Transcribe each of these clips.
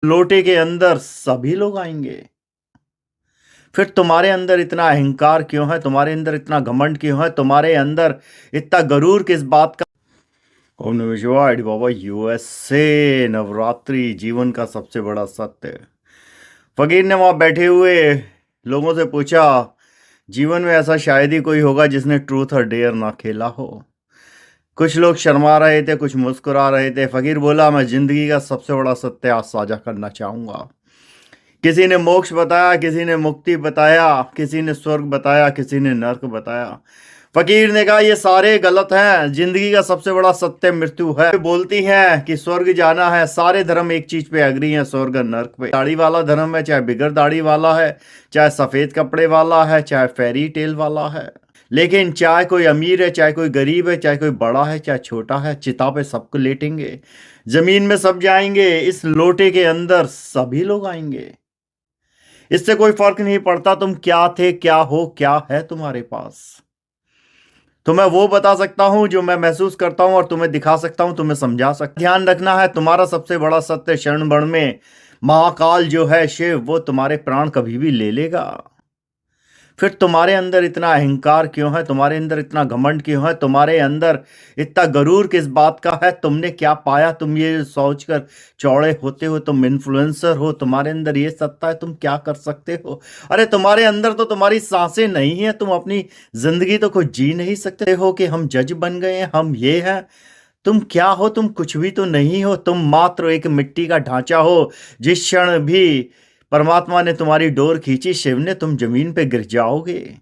लोटे के अंदर सभी लोग आएंगे। फिर तुम्हारे अंदर इतना अहंकार क्यों है? तुम्हारे अंदर इतना घमंड क्यों है? तुम्हारे अंदर इतना गरूर किस बात का? ओम नमः शिवाय। बाबा यूएसए नवरात्रि जीवन का सबसे बड़ा सत्य। फकीर ने वहां बैठे हुए लोगों से पूछा, जीवन में ऐसा शायद ही कोई होगा जिसने ट्रूथ और डेयर ना खेला हो। कुछ लोग शर्मा रहे थे, कुछ मुस्कुरा रहे थे। फकीर बोला, मैं जिंदगी का सबसे बड़ा सत्य आज साझा करना चाहूंगा। किसी ने मोक्ष बताया, किसी ने मुक्ति बताया, किसी ने स्वर्ग बताया, किसी ने नरक बताया। फकीर ने कहा, ये सारे गलत हैं। जिंदगी का सबसे बड़ा सत्य मृत्यु है। बोलती हैं कि स्वर्ग जाना है। सारे धर्म एक चीज पे एग्री हैं, स्वर्ग और नरक पे। दाढ़ी वाला धर्म है, चाहे बिगर दाढ़ी वाला है, चाहे सफेद कपड़े वाला है, चाहे फेरी टेल वाला है। लेकिन चाहे कोई अमीर है, चाहे कोई गरीब है, चाहे कोई बड़ा है, चाहे छोटा है, चिता पे सबको लेटेंगे, जमीन में सब जाएंगे, इस लोटे के अंदर सभी लोग आएंगे। इससे कोई फर्क नहीं पड़ता तुम क्या थे, क्या हो, क्या है तुम्हारे पास। तुम्हें वो बता सकता हूं जो मैं महसूस करता हूं, और तुम्हें दिखा सकता हूं, तुम्हें समझा सकता। ध्यान रखना है, तुम्हारा सबसे बड़ा सत्य शरण बण में महाकाल जो है शिव, वो तुम्हारे प्राण कभी भी ले लेगा। फिर तुम्हारे अंदर इतना अहंकार क्यों है? तुम्हारे अंदर इतना घमंड क्यों है? तुम्हारे अंदर इतना गरूर किस बात का है? तुमने क्या पाया? तुम ये सोचकर चौड़े होते हो तुम इन्फ्लुएंसर हो? तुम्हारे अंदर ये सत्ता है, तुम क्या कर सकते हो? अरे तुम्हारे अंदर तो तुम्हारी सांसें नहीं है, तुम अपनी जिंदगी तो कुछ जी नहीं सकते हो कि हम जज बन गए हैं, हम ये हैं। तुम क्या हो? तुम कुछ भी तो नहीं हो। तुम मात्र एक मिट्टी का ढांचा हो। जिस क्षण भी परमात्मा ने तुम्हारी डोर खींची शिव ने, तुम जमीन पे गिर जाओगे।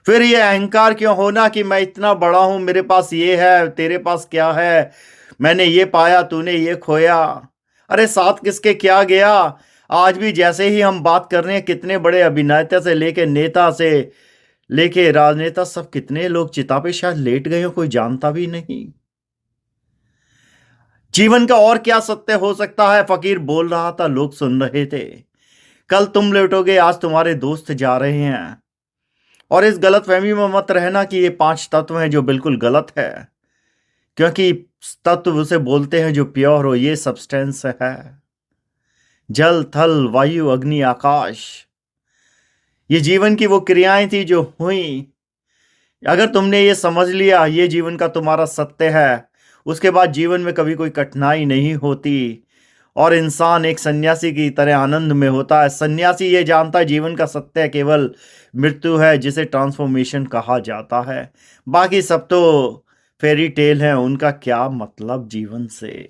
फिर ये अहंकार क्यों होना कि मैं इतना बड़ा हूं, मेरे पास ये है, तेरे पास क्या है, मैंने ये पाया, तूने ये खोया। अरे साथ किसके क्या गया? आज भी जैसे ही हम बात कर रहे हैं, कितने बड़े अभिनेता से लेके नेता से लेके राजनेता, सब कितने लोग चिता पे शायद लेट गए हो, कोई जानता भी नहीं। जीवन का और क्या सत्य हो सकता है? फकीर बोल रहा था, लोग सुन रहे थे। कल तुम लौटोगे, आज तुम्हारे दोस्त जा रहे हैं। और इस गलतफहमी में मत रहना कि ये 5 तत्व हैं, जो बिल्कुल गलत है। क्योंकि तत्व उसे बोलते हैं जो प्योर हो। ये सब्सटेंस है जल, थल, वायु, अग्नि, आकाश। ये जीवन की वो क्रियाएं थी जो हुई। अगर तुमने ये समझ लिया, ये जीवन का तुम्हारा सत्य है, उसके बाद जीवन में कभी कोई कठिनाई नहीं होती, और इंसान एक सन्यासी की तरह आनंद में होता है। सन्यासी ये जानता है जीवन का सत्य केवल मृत्यु है, जिसे ट्रांसफॉर्मेशन कहा जाता है। बाकी सब तो फेरी टेल है, उनका क्या मतलब जीवन से।